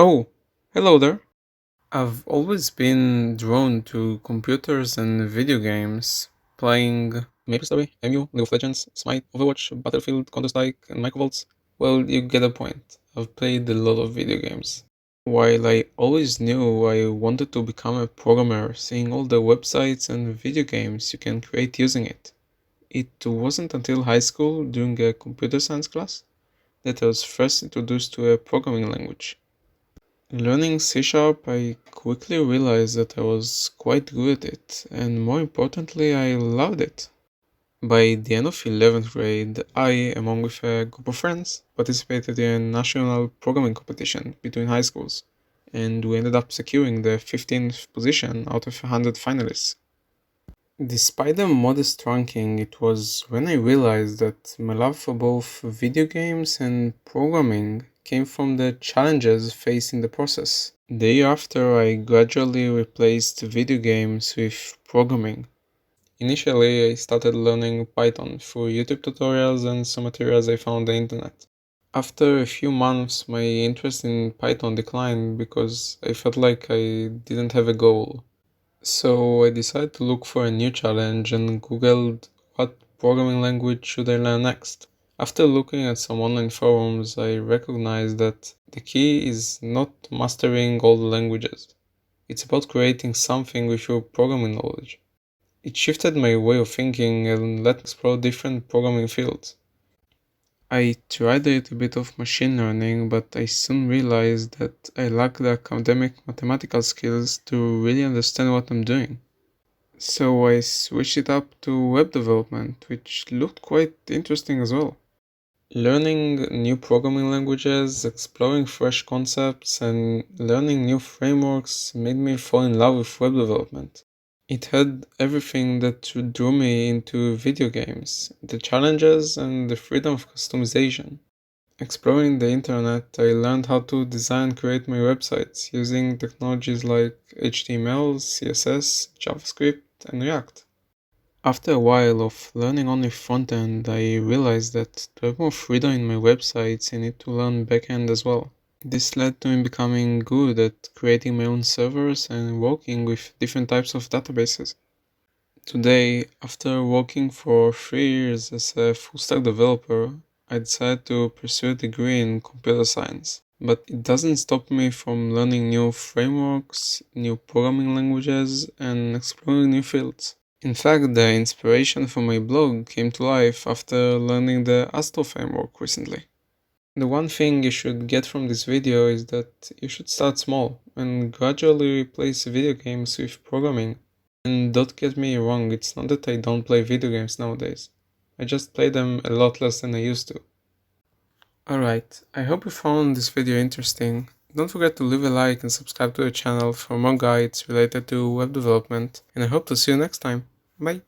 Oh, hello there. I've always been drawn to computers and video games, playing MapleStory, MU, League of Legends, Smite, Overwatch, Battlefield, Counter-Strike, and Microvolts. Well, you get a point. I've played a lot of video games. While I always knew I wanted to become a programmer, seeing all the websites and video games you can create using it. It wasn't until high school, during a computer science class, that I was first introduced to a programming language. Learning C Sharp, I quickly realized that I was quite good at it, and more importantly, I loved it. By the end of 11th grade, I, along with a group of friends, participated in a national programming competition between high schools, and we ended up securing the 15th position out of 100 finalists. Despite the modest ranking, it was when I realized that my love for both video games and programming came from the challenges faced in the process. The year after, I gradually replaced video games with programming. Initially, I started learning Python through YouTube tutorials and some materials I found on the internet. After a few months, my interest in Python declined because I felt like I didn't have a goal. So I decided to look for a new challenge and googled what programming language should I learn next. After looking at some online forums, I recognized that the key is not mastering all the languages. It's about creating something with your programming knowledge. It shifted my way of thinking and let me explore different programming fields. I tried a little bit of machine learning, but I soon realized that I lack the academic mathematical skills to really understand what I'm doing. So I switched it up to web development, which looked quite interesting as well. Learning new programming languages, exploring fresh concepts, and learning new frameworks made me fall in love with web development. It had everything that drew me into video games, the challenges and the freedom of customization. Exploring the internet, I learned how to design and create my websites using technologies like HTML, CSS, JavaScript, and React. After a while of learning only front end, I realized that to have more freedom in my websites, I need to learn back end as well. This led to me becoming good at creating my own servers and working with different types of databases. Today, after working for 3 years as a full stack developer, I decided to pursue a degree in computer science. But it doesn't stop me from learning new frameworks, new programming languages, and exploring new fields. In fact, the inspiration for my blog came to life after learning the Astro framework recently. The one thing you should get from this video is that you should start small and gradually replace video games with programming. And don't get me wrong, it's not that I don't play video games nowadays. I just play them a lot less than I used to. Alright, I hope you found this video interesting. Don't forget to leave a like and subscribe to the channel for more guides related to web development, and I hope to see you next time. Bye!